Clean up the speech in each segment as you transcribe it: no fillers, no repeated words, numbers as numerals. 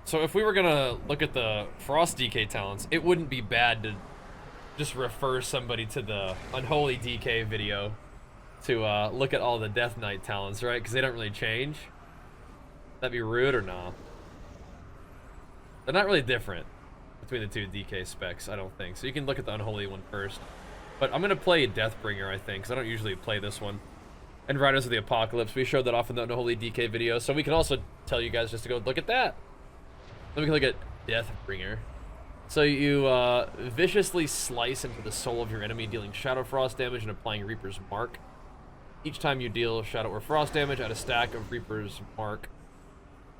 So if we were gonna look at the Frost DK talents, it wouldn't be bad to just refer somebody to the Unholy DK video to look at all the Death Knight talents, right? Because they don't really change. That'd be rude or nah? They're not really different between the two DK specs, I don't think. So you can look at the Unholy one first. But I'm gonna play Deathbringer, I think, because I don't usually play this one. And Riders of the Apocalypse, we showed that off in the Unholy DK video, so we can also tell you guys just to go look at that. Then we can look at Deathbringer. So you viciously slice into the soul of your enemy, dealing Shadow Frost damage and applying Reaper's Mark. Each time you deal Shadow or Frost damage, add a stack of Reaper's Mark.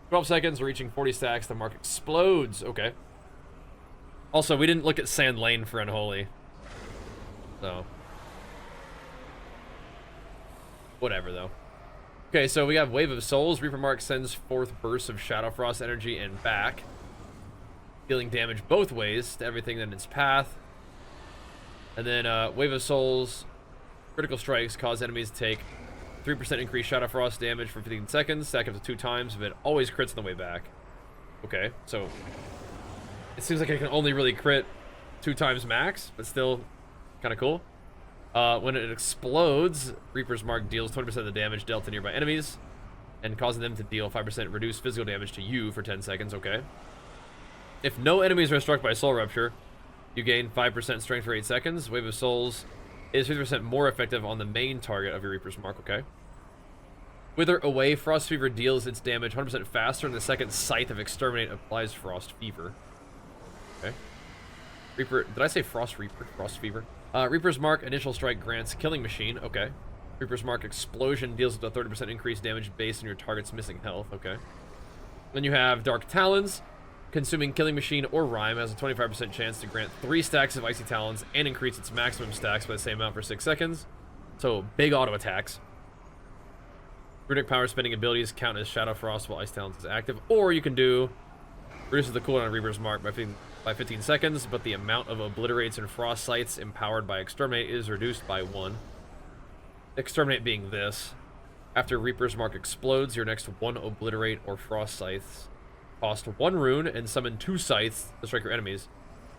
12 seconds, reaching 40 stacks, the mark explodes. Okay. Also, we didn't look at Sand Lane for Unholy. So. Whatever, though. Okay, so we have Wave of Souls. Reaper Mark sends forth bursts of Shadow Frost energy and back, dealing damage both ways to everything in its path. And then Wave of Souls, critical strikes cause enemies to take 3% increased Shadow Frost damage for 15 seconds, stack up to 2 times, but it always crits on the way back. Okay, so it seems like it can only really crit 2 times max, but still kind of cool. When it explodes, Reaper's Mark deals 20% of the damage dealt to nearby enemies, and causing them to deal 5% reduced physical damage to you for 10 seconds, okay. If no enemies are struck by Soul Rupture, you gain 5% strength for 8 seconds. Wave of Souls is 50% more effective on the main target of your Reaper's Mark, okay. Wither Away, Frost Fever deals its damage 100% faster, and the second Scythe of Exterminate applies Frost Fever. Okay. Reaper, did I say Frost Reaper? Frost Fever? Reaper's Mark, initial strike grants Killing Machine, okay. Reaper's Mark Explosion deals with a 30% increased damage based on your target's missing health, okay. Then you have Dark Talons. Consuming Killing Machine or Rhyme has a 25% chance to grant 3 stacks of Icy Talons and increase its maximum stacks by the same amount for 6 seconds. So, big auto attacks. Runic Power spending abilities count as Shadow Frost while Ice Talons is active. Or you can do reduces the cooldown of Reaper's Mark by 15 seconds, but the amount of Obliterates and Frost Sights empowered by Exterminate is reduced by 1. Exterminate being this. After Reaper's Mark explodes, your next 1 Obliterate or Frost Scythes cost 1 rune and summon 2 Scythes to strike your enemies.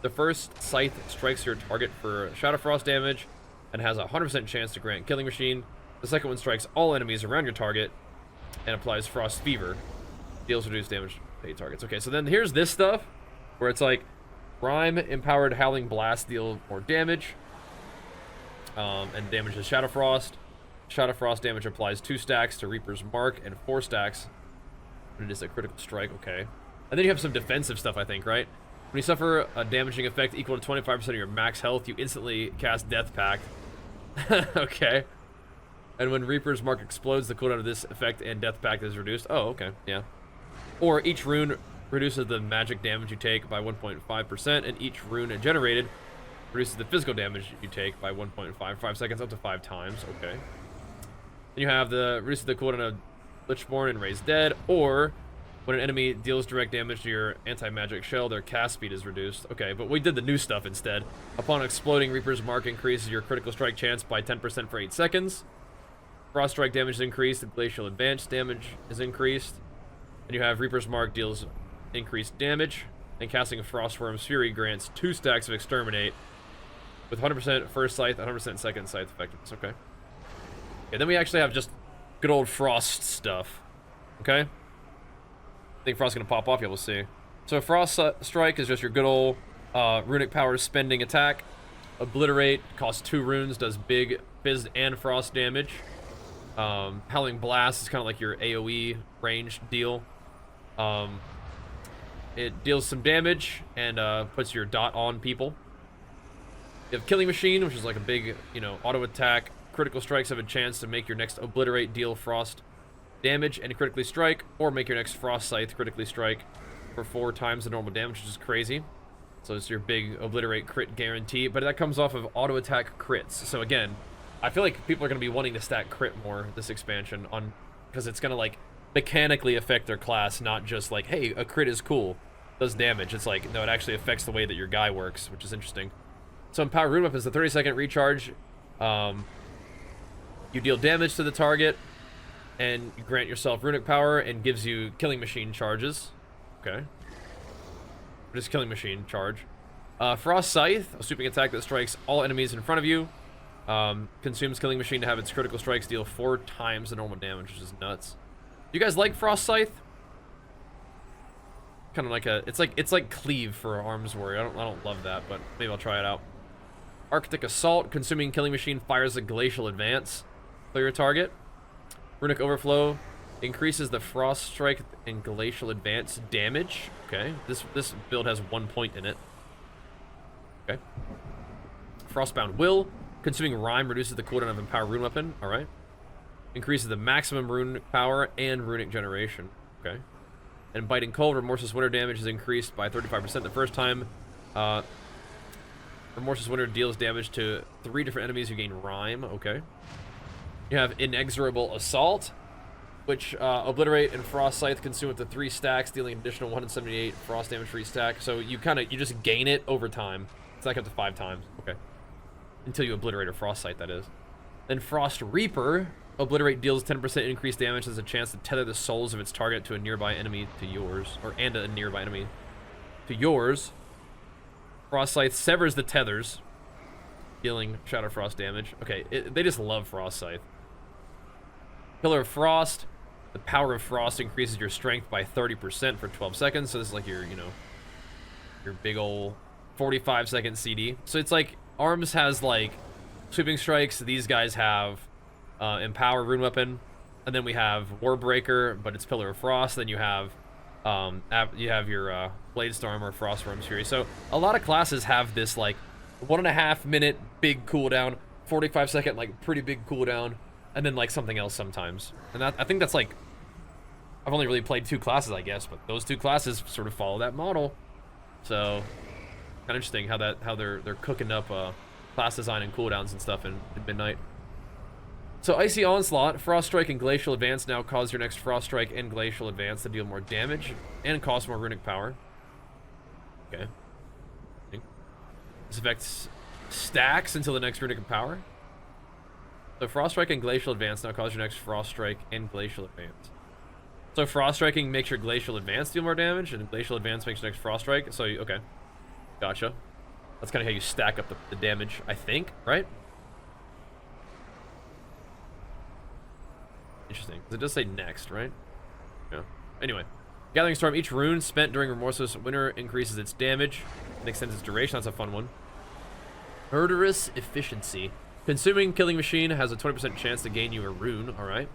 The first Scythe strikes your target for Shadow Frost damage and has a 100% chance to grant Killing Machine. The second one strikes all enemies around your target and applies Frost Fever. Deals reduced damage to 8 targets. Okay, so then here's this stuff where it's like Rhyme Empowered Howling Blast deal more damage and damages Shadow Frost. Shadow Frost damage applies 2 stacks to Reaper's Mark and 4 stacks when it is a critical strike, okay. And then you have some defensive stuff, I think, right? When you suffer a damaging effect equal to 25% of your max health, you instantly cast Death Pact. Okay. And when Reaper's Mark explodes, the cooldown of this effect and Death Pact is reduced. Oh, okay, yeah. Or each rune reduces the magic damage you take by 1.5%, and each rune generated reduces the physical damage you take by 1.55 seconds up to 5 times, okay. Then you have the reduces the cooldown of Lichborn and Raised Dead, or when an enemy deals direct damage to your anti-magic shell, their cast speed is reduced. Okay, but we did the new stuff instead. Upon exploding, Reaper's Mark increases your critical strike chance by 10% for 8 seconds. Frost strike damage is increased, the glacial advance damage is increased. And you have Reaper's Mark deals increased damage, and casting Frostworm's Fury grants 2 stacks of Exterminate with 100% first scythe and 100% second scythe effectiveness. Okay. Okay, then we actually have just good old Frost stuff. Okay? I think Frost's gonna pop off, yeah, we'll see. So Frost Strike is just your good old Runic Power spending attack. Obliterate costs 2 runes, does big Fizz and Frost damage. Howling Blast is kind of like your AoE range deal. It deals some damage and puts your dot on people. You have Killing Machine, which is like a big, you know, auto attack. Critical strikes have a chance to make your next Obliterate deal Frost damage and critically strike, or make your next Frost Scythe critically strike for 4 times the normal damage, which is crazy. So it's your big Obliterate crit guarantee, but that comes off of auto attack crits. So again, I feel like people are going to be wanting to stack crit more this expansion on, because it's going to like mechanically affect their class, not just like, hey, a crit is cool, does damage. It's like, no, it actually affects the way that your guy works, which is interesting. So Empower Rune Whip is the 30-second recharge. You deal damage to the target, and you grant yourself Runic Power, and gives you Killing Machine charges. Okay. Just Killing Machine charge. Frost Scythe, a sweeping attack that strikes all enemies in front of you. Consumes Killing Machine to have its critical strikes deal 4 times the normal damage, which is nuts. You guys like Frost Scythe? Kind of like a, it's like Cleave for Arms Warrior. I don't love that, but maybe I'll try it out. Arctic Assault, consuming Killing Machine fires a Glacial Advance. Clear your target. Runic Overflow increases the Frost Strike and Glacial Advance damage. Okay, this build has 1 point in it. Okay. Frostbound Will, consuming Rime reduces the cooldown of Empower Rune Weapon. All right. Increases the maximum runic power and runic generation. Okay. And Biting Cold, Remorseless Winter damage is increased by 35% the first time. Remorseless Winter deals damage to 3 different enemies who gain Rime. Okay. You have Inexorable Assault, which Obliterate and Frost Scythe consume up to 3 stacks, dealing additional 178 frost damage for each stack. So you just gain it over time. It's like up to 5 times. Okay. Until you Obliterate or Frost Scythe, that is. Then Frost Reaper. Obliterate deals 10% increased damage, has a chance to tether the souls of its target to a nearby enemy to yours. And a nearby enemy to yours. Frost Scythe severs the tethers, dealing Shadow Frost damage. Okay, they just love Frost Scythe. Pillar of Frost. The power of Frost increases your strength by 30% for 12 seconds. So this is like your, your big ol' 45-second CD. So it's like, Arms has like Sweeping Strikes. These guys have Empower Rune Weapon, and then we have Warbreaker, but it's Pillar of Frost. Then you have your Blade Storm or Frost Worm's Fury. So a lot of classes have this like 1.5 minute big cooldown, 45-second like pretty big cooldown, and then like something else sometimes. And I think that's like, I've only really played 2 classes, I guess, but those 2 classes sort of follow that model. So kind of interesting how they're cooking up class design and cooldowns and stuff in Midnight. So Icy Onslaught, Frost Strike and Glacial Advance now cause your next Frost Strike and Glacial Advance to deal more damage and cost more runic power. Okay. This effect stacks until the next runic power. So Frost Strike and Glacial Advance now cause your next Frost Strike and Glacial Advance. So Frost Striking makes your Glacial Advance deal more damage, and Glacial Advance makes your next Frost Strike. So, okay. Gotcha. That's kind of how you stack up the damage, I think, right? Interesting, because it does say next, right? Yeah. Anyway. Gathering Storm. Each rune spent during Remorseless Winter increases its damage and extends its duration. That's a fun one. Murderous Efficiency. Consuming Killing Machine has a 20% chance to gain you a rune. Alright.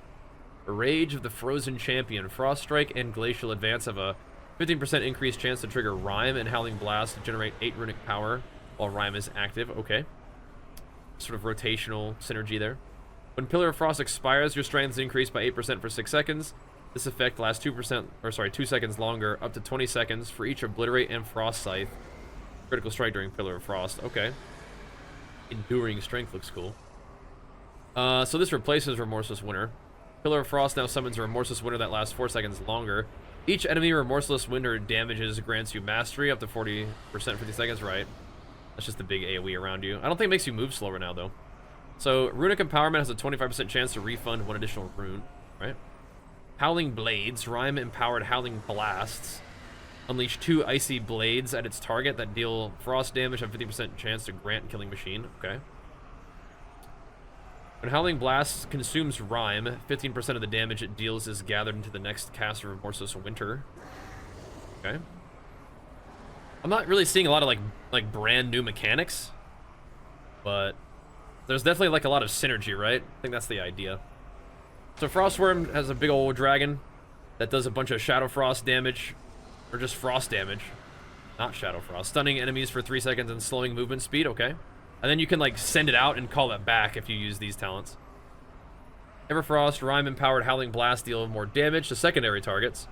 Rage of the Frozen Champion. Frost Strike and Glacial Advance have a 15% increased chance to trigger Rime and Howling Blast to generate 8 runic power while Rime is active. Okay. Sort of rotational synergy there. When Pillar of Frost expires, your strength is increased by 8% for 6 seconds. This effect lasts 2 seconds longer, up to 20 seconds for each Obliterate and Frost Scythe. Critical strike during Pillar of Frost. Okay. Enduring Strength looks cool. So this replaces Remorseless Winter. Pillar of Frost now summons a Remorseless Winter that lasts 4 seconds longer. Each enemy Remorseless Winter damages grants you Mastery up to 40% 50 seconds, right? That's just the big AoE around you. I don't think it makes you move slower now, though. So, Runic Empowerment has a 25% chance to refund 1 additional rune, right? Howling Blades. Rime-empowered Howling Blasts. Unleash 2 icy blades at its target that deal frost damage and 50% chance to grant Killing Machine. Okay. When Howling Blast consumes Rime, 15% of the damage it deals is gathered into the next cast of Remorseless Winter. Okay. I'm not really seeing a lot of like brand new mechanics, but there's definitely like a lot of synergy, right? I think that's the idea. So Frostworm has a big old dragon that does a bunch of Shadow Frost damage, or just frost damage, not Shadow Frost. Stunning enemies for 3 seconds and slowing movement speed, okay. And then you can like send it out and call it back if you use these talents. Everfrost, Rime-empowered Howling Blast deal more damage to secondary targets.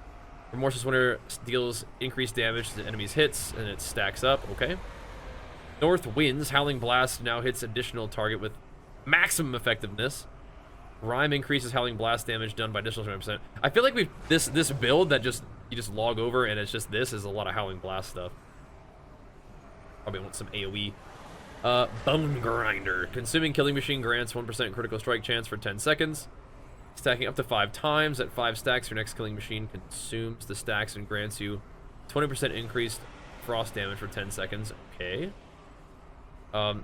Remorseless Winter deals increased damage to enemies' hits, and it stacks up, okay. North Winds, Howling Blast now hits additional target with maximum effectiveness. Rime increases Howling Blast damage done by additional 20%. I feel like this build that you just log over and it's just this is a lot of Howling Blast stuff. Probably want some AoE. Bone Grinder. Consuming Killing Machine grants 1% critical strike chance for 10 seconds. Stacking up to 5 times. At 5 stacks, your next Killing Machine consumes the stacks and grants you 20% increased frost damage for 10 seconds. Okay.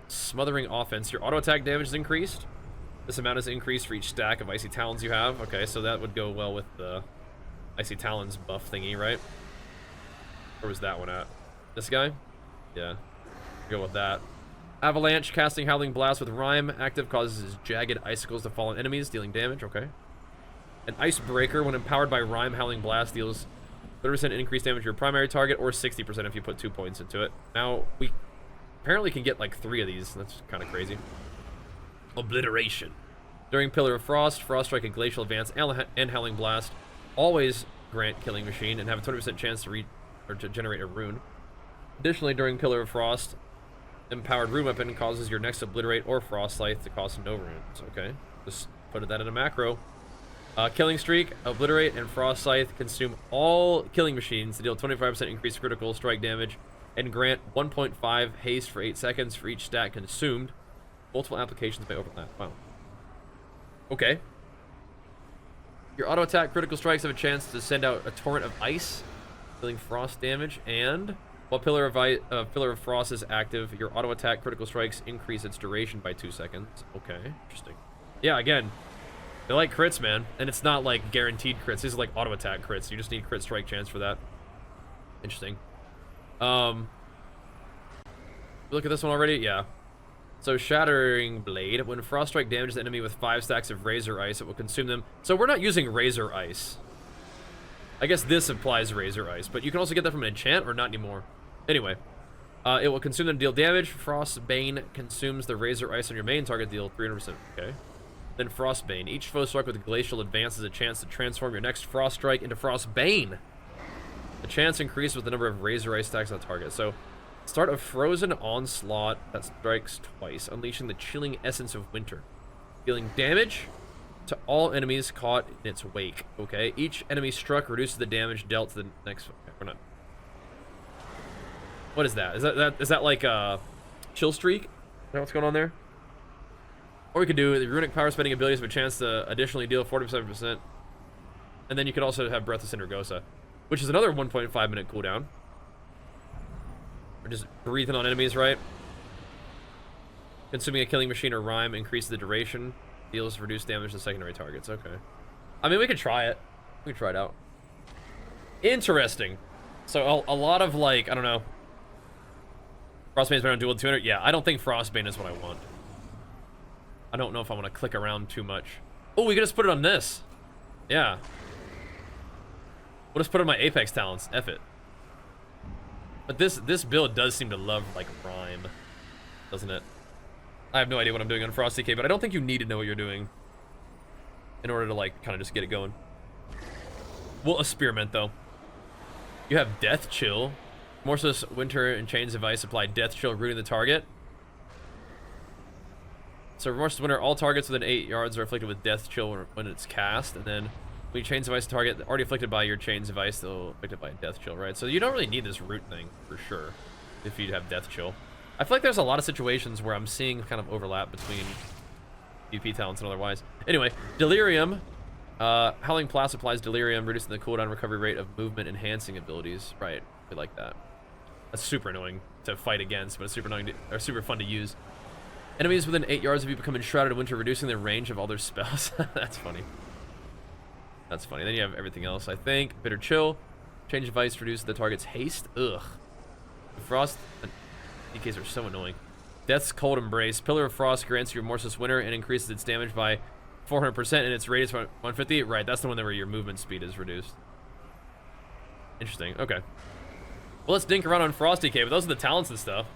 Smothering offense. Your auto attack damage is increased. This amount is increased for each stack of icy talons you have. Okay, so that would go well with the icy talons buff thingy, right? Where was that one at? This guy? Yeah. Go with that. Avalanche, casting Howling Blast with Rime active causes jagged icicles to fall on enemies, dealing damage. Okay. An Icebreaker, when empowered by Rime, Howling Blast deals 30% increased damage to your primary target, or 60% if you put 2 points into it. Now, we apparently can get like 3 of these. That's kind of crazy. Obliteration. During Pillar of Frost, Frost Strike and Glacial Advance and Howling Blast always grant Killing Machine and have a 20% chance to generate a rune. Additionally, during Pillar of Frost, empowered rune weapon causes your next Obliterate or Frost Scythe to cost no runes. Okay, just put that in a macro. Killing Streak, Obliterate, and Frost Scythe consume all killing machines to deal 25% increased critical strike damage and grant 1.5 haste for 8 seconds for each stat consumed. Multiple applications may overlap. Wow. Okay. Your auto attack critical strikes have a chance to send out a torrent of ice, dealing frost damage, and while Pillar of Frost is active, your auto attack critical strikes increase its duration by 2 seconds. Okay, interesting. Yeah, again, they like crits, man, and it's not like guaranteed crits. These are like auto attack crits. You just need crit strike chance for that. Interesting. Look at this one already. Yeah. So Shattering Blade, when Frost Strike damages the enemy with 5 stacks of Razor Ice, it will consume them. So we're not using Razor Ice. I guess this applies Razor Ice, but you can also get that from an enchant or not anymore. Anyway, it will consume them to deal damage. Frostbane consumes the Razor Ice on your main target, deal 300%. Okay. Then Frostbane. Each foe struck with Glacial Advance has a chance to transform your next Frost Strike into Frostbane. The chance increases with the number of Razor Ice stacks on the target. So, start a Frozen Onslaught that strikes twice, unleashing the chilling essence of winter, dealing damage to all enemies caught in its wake. Okay, each enemy struck reduces the damage dealt to the next. Okay, we're not. What is that? Is that like a chill streak? Is that what's going on there? Or we could do the runic power spending abilities have a chance to additionally deal 47%, and then you could also have Breath of Syndergosa, which is another 1.5 minute cooldown. Or just breathing on enemies, right? Consuming a killing machine or rhyme increases the duration, deals reduced damage to secondary targets. Okay. I mean, we could try it. We could try it out. Interesting. So a lot of like, I don't know. Frostbane's better on dual 200. Yeah, I don't think Frostbane is what I want. I don't know if I want to click around too much. Oh, we could just put it on this. Yeah. We'll just put it on my Apex talents. F it. But this build does seem to love, like, rhyme. Doesn't it? I have no idea what I'm doing on Frosty K, but I don't think you need to know what you're doing in order to, like, kind of just get it going. We'll experiment, though. You have Death Chill. Morseless Winter and Chains of Ice apply Death Chill, rooting the target. So Remorseless Winter, all targets within 8 yards are afflicted with Death Chill when it's cast, and then when you Chains of Ice target already afflicted by your Chains of Ice, they'll afflicted by Death Chill, right? So you don't really need this root thing for sure if you have Death Chill. I feel like there's a lot of situations where I'm seeing kind of overlap between UP talents and otherwise. Anyway, Delirium. Howling Blast applies Delirium, reducing the cooldown recovery rate of movement enhancing abilities. Right, we like that. That's super annoying to fight against, but it's super annoying or super fun to use. Enemies within 8 yards of you become enshrouded in winter, reducing the range of all their spells. That's funny. That's funny. Then you have everything else, I think. Bitter Chill. Change of Ice reduces the target's haste. Ugh. Frost and DKs are so annoying. Death's Cold Embrace. Pillar of Frost grants your Remorseless Winter and increases its damage by 400% and its radius by 150. Right, that's the one where your movement speed is reduced. Interesting. Okay. Well, let's dink around on Frosty K, but those are the talents and stuff.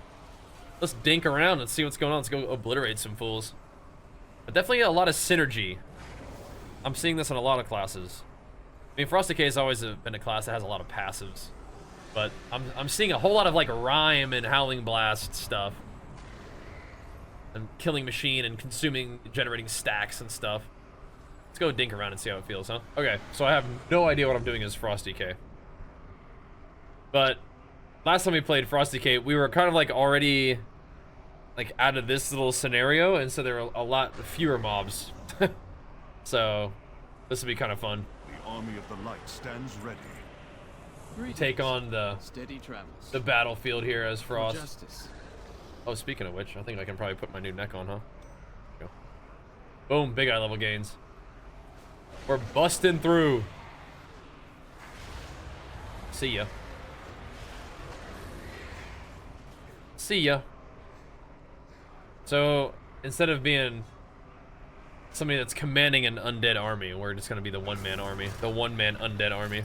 Let's dink around and see what's going on. Let's go obliterate some fools. But definitely a lot of synergy. I'm seeing this in a lot of classes. I mean, Frosty K has always been a class that has a lot of passives. But I'm seeing a whole lot of, like, Rhyme and Howling Blast stuff. And Killing Machine and consuming, generating stacks and stuff. Let's go dink around and see how it feels, huh? Okay, so I have no idea what I'm doing as Frosty K. But last time we played Frosty K, we were kind of, like, already, like, out of this little scenario, and so there were a lot fewer mobs. So this will be kind of fun. The army of the light stands ready. take on the battlefield here as Frost. Oh, speaking of which, I think I can probably put my new neck on, huh? Go. Boom, big eye level gains. We're busting through. See ya. See ya. So, instead of being somebody that's commanding an undead army, we're just gonna be the one-man army. The one-man undead army.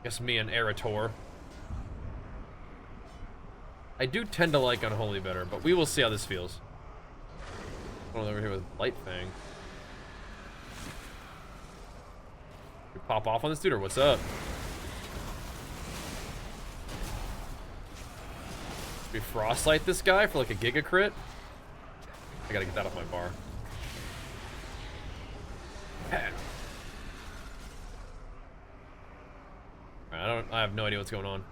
Guess me and Erator. I do tend to like Unholy better, but we will see how this feels. Going over here with Light Fang. We pop off on this dude, or what's up? We Frostlight this guy for like a Giga Crit. I gotta get that off my bar. I have no idea what's going on.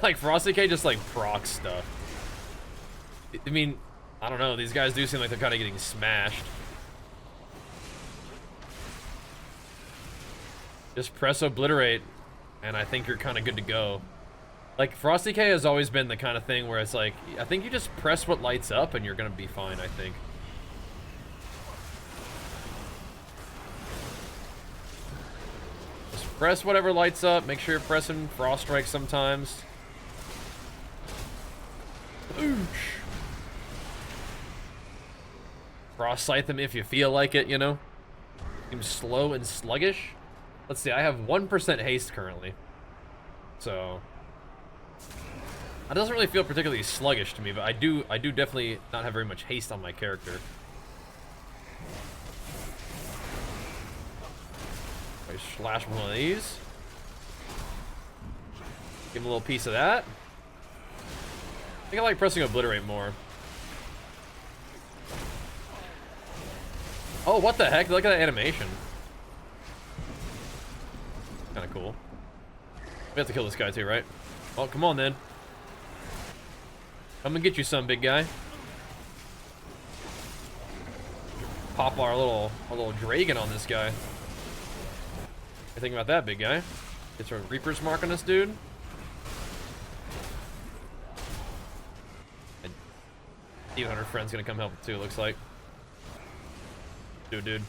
Like Frosty K just like procs stuff. I mean, I don't know, these guys do seem like they're kind of getting smashed. Just press obliterate and I think you're kind of good to go. Like Frosty K has always been the kind of thing where it's like, I think you just press what lights up and you're gonna be fine, I think. Just press whatever lights up, make sure you're pressing Frost Strike sometimes. Oosh. Frost Scythe them if you feel like it, you know? Seems slow and sluggish. Let's see, I have 1% haste currently. So that doesn't really feel particularly sluggish to me, but I do definitely not have very much haste on my character. I slash one of these. Give him a little piece of that. I think I like pressing obliterate more. Oh, what the heck? Look at that animation. Kind of cool. We have to kill this guy too, right? Oh, come on then. Come and get you some, big guy. Pop our little dragon on this guy. What do you think about that, big guy? Gets a Reaper's Mark on this dude. And Demon Hunter friend's gonna come help too, looks like. Dude.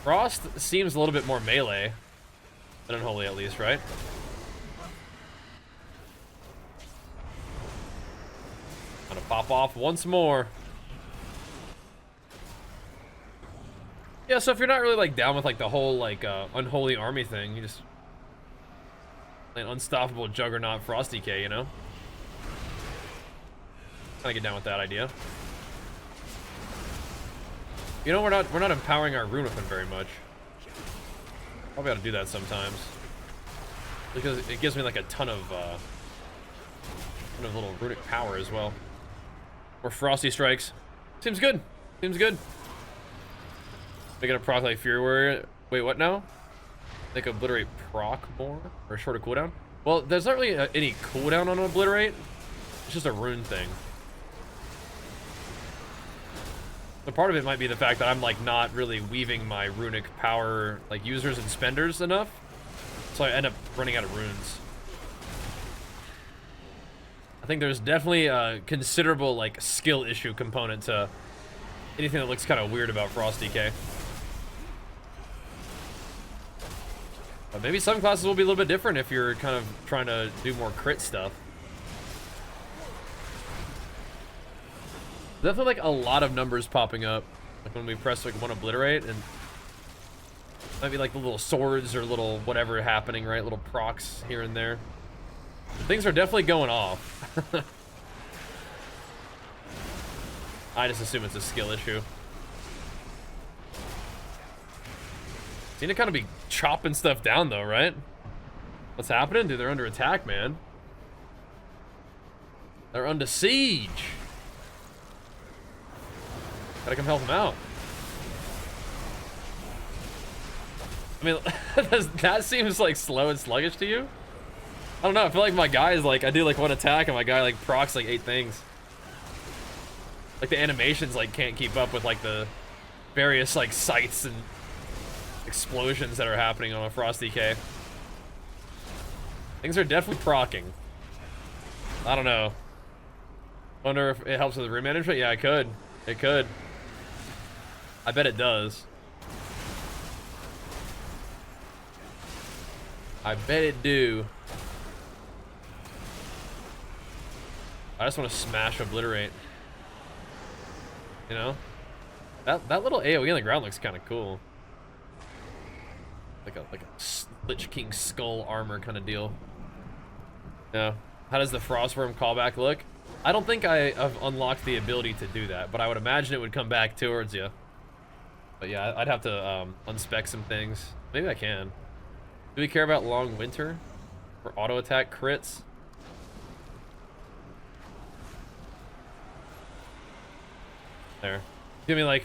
Frost seems a little bit more melee than Unholy, at least, right? Gonna pop off once more. Yeah, so if you're not really like down with like the whole like Unholy army thing, you just play an unstoppable Juggernaut Frosty K, you know? Kinda get down with that idea. You know, we're not empowering our rune weapon very much. Probably ought to do that sometimes. Because it gives me like a ton of little runic power as well. Or Frosty Strikes. Seems good. Seems good. Make it a proc like Fury Warrior. Wait, what now? They can obliterate proc more? Or a shorter cooldown? Well, there's not really any cooldown on obliterate. It's just a rune thing. So part of it might be the fact that I'm like not really weaving my runic power like users and spenders enough. So I end up running out of runes. I think there's definitely a considerable like skill issue component to anything that looks kind of weird about Frosty K. But maybe some classes will be a little bit different if you're kind of trying to do more crit stuff. Definitely like a lot of numbers popping up. Like when we press like one obliterate and maybe like the little swords or little whatever happening, right? Little procs here and there. Things are definitely going off. I just assume it's a skill issue. Seem to kind of be chopping stuff down though, right? What's happening? Dude, they're under attack, man. They're under siege. Gotta come help them out. I mean, that seems like slow and sluggish to you? I don't know. I feel like my guy is like, I do like one attack and my guy like procs like 8 things. Like the animations like can't keep up with like the various like sights and explosions that are happening on a Frost DK. Things are definitely procking. I don't know. Wonder if it helps with the room management? Yeah, it could. It could. I bet it does. I bet it do. I just want to smash Obliterate. You know? That little AoE on the ground looks kind of cool. Like a Lich King skull armor kind of deal. Yeah. How does the Frostworm callback look? I don't think I have unlocked the ability to do that, but I would imagine it would come back towards you. But yeah, I'd have to unspec some things. Maybe I can. Do we care about Long Winter? For auto attack crits? There. Give me like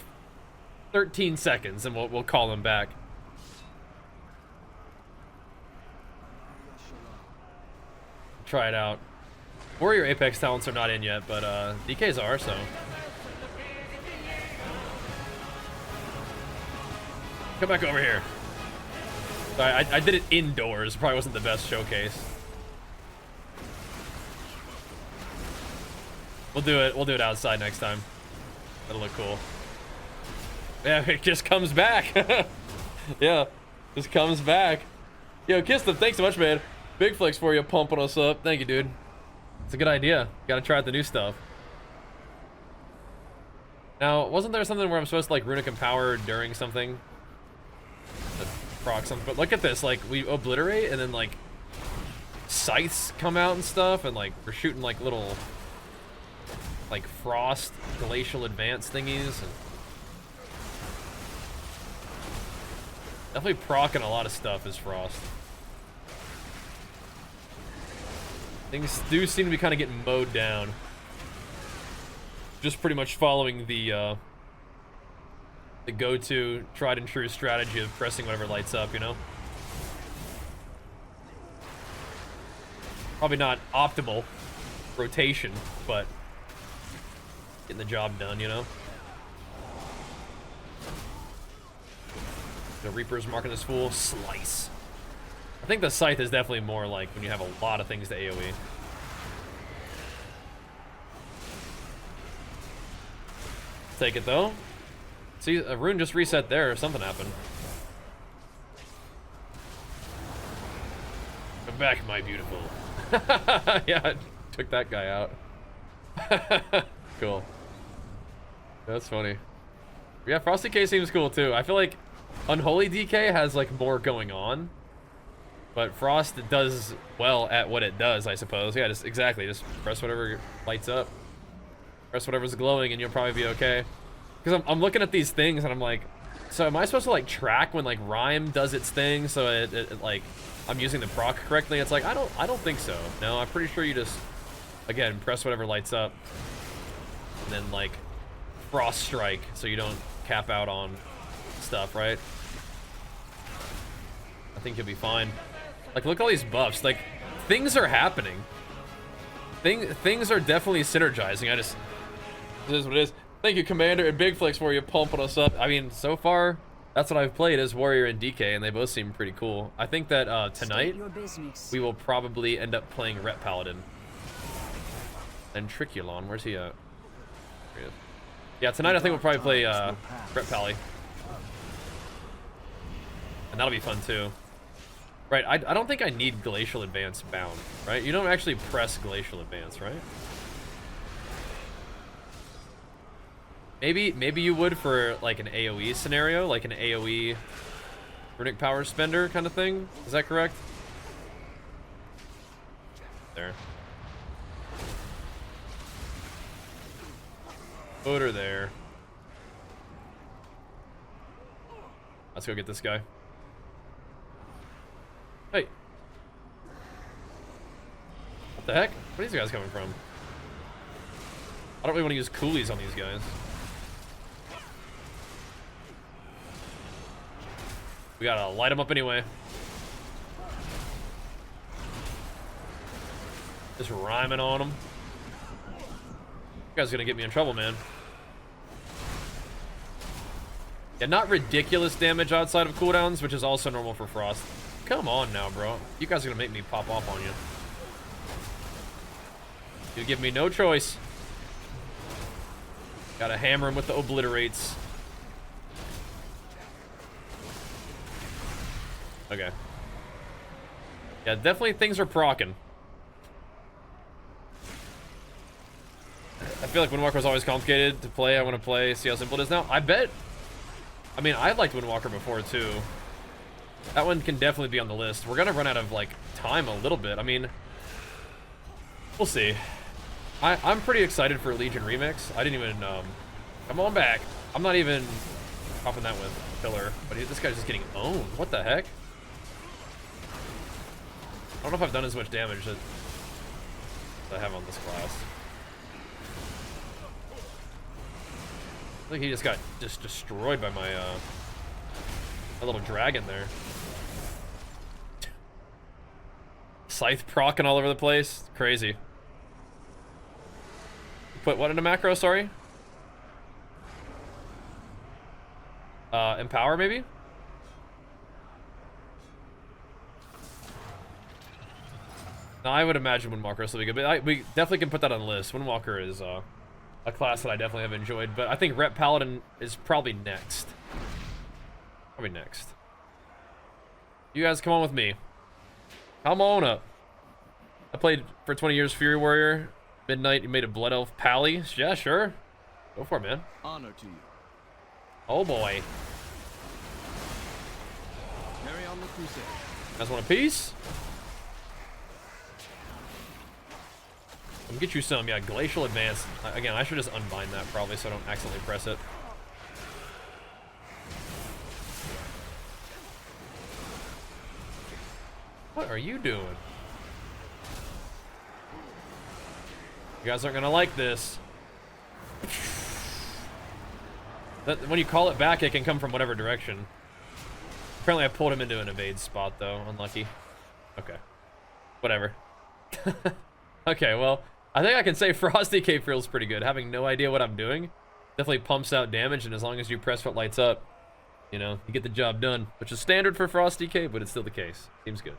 13 seconds and we'll call them back. Try it out. Warrior Apex talents are not in yet, but DKs are, so. Come back over here. Sorry, I did it indoors. Probably wasn't the best showcase. We'll do it outside next time. That'll look cool. Yeah, it just comes back. Yeah, just comes back. Yo, Kiss them. Thanks so much, man. Big flex for you, pumping us up. Thank you, dude. It's a good idea. Gotta try out the new stuff. Now, wasn't there something where I'm supposed to like Runic Empower during something? To proc something? But look at this, like we obliterate and then like scythes come out and stuff, and like we're shooting like little like frost glacial advance thingies. And definitely proccing a lot of stuff is frost. Things do seem to be kind of getting mowed down. Just pretty much following the go-to tried and true strategy of pressing whatever lights up, you know? Probably not optimal rotation, but getting the job done, you know? The Reaper's marking this fool. Slice. I think the Scythe is definitely more like when you have a lot of things to AoE. Take it though. See, a rune just reset there, or something happened. Come back, my beautiful. Yeah, took that guy out. Cool. That's funny. Yeah, Frosty K seems cool too. I feel like Unholy DK has like more going on. But Frost does well at what it does, I suppose. Yeah, just exactly. Just press whatever lights up. Press whatever's glowing and you'll probably be okay. Because I'm looking at these things and I'm like, so am I supposed to like track when like Rhyme does its thing so it like I'm using the proc correctly? It's like I don't think so. No, I'm pretty sure you just again press whatever lights up and then like Frost Strike so you don't cap out on stuff, right? I think you'll be fine. Like, look at all these buffs. Like, things are happening. Things are definitely synergizing. This is what it is. Thank you, Commander, and Big Flex for you pumping us up. I mean, so far, that's what I've played as Warrior and DK, and they both seem pretty cool. I think that tonight, we will probably end up playing Ret Paladin. And Triculon, where's he at? There he is. Yeah, tonight I think we'll probably play Ret Pally. And that'll be fun, too. Right, I don't think I need Glacial Advance bound, right? You don't actually press Glacial Advance, right? Maybe you would for like an AoE scenario, like an AoE Runic Power Spender kind of thing. Is that correct? There. Put her there. Let's go get this guy. Hey. What the heck? Where are these guys coming from? I don't really want to use coolies on these guys. We gotta light them up anyway. Just rhyming on them. You guys are gonna get me in trouble, man. Yeah, not ridiculous damage outside of cooldowns, which is also normal for Frost. Come on now, bro. You guys are gonna make me pop off on you. You give me no choice. Gotta hammer him with the obliterates. Okay. Yeah, definitely things are proccing. I feel like Windwalker's always complicated to play. I want to play, see how simple it is now. I bet. I mean, I liked Windwalker before too. That one can definitely be on the list. We're gonna run out of like time a little bit. I mean, we'll see. I'm pretty excited for Legion Remix. I didn't even come on back. I'm not even popping that with Pillar, but this guy's just getting owned. What the heck? I don't know if I've done as much damage as I have on this class. I think he just got destroyed by my little dragon there. Scythe procking all over the place. Crazy. Put what into macro, sorry? Empower, maybe? No, I would imagine Windwalker will be good, but we definitely can put that on the list. Windwalker is a class that I definitely have enjoyed, but I think Rep Paladin is probably next. Probably next. You guys come on with me. Come on up. I played for 20 years Fury Warrior. Midnight, you made a Blood Elf Pally. Yeah, sure. Go for it, man. Honor to you. Oh boy. Carry on the crusade. You guys want a piece? Let me get you some. Yeah, Glacial Advance. Again, I should just unbind that probably so I don't accidentally press it. What are you doing? You guys aren't gonna like this. When you call it back, it can come from whatever direction. Apparently I pulled him into an evade spot though. Unlucky. Okay. Whatever. Okay, well, I think I can say Frosty Cape feels pretty good. Having no idea what I'm doing definitely pumps out damage, and as long as you press what lights up, you know, you get the job done, which is standard for Frosty Cape, but it's still the case. Seems good.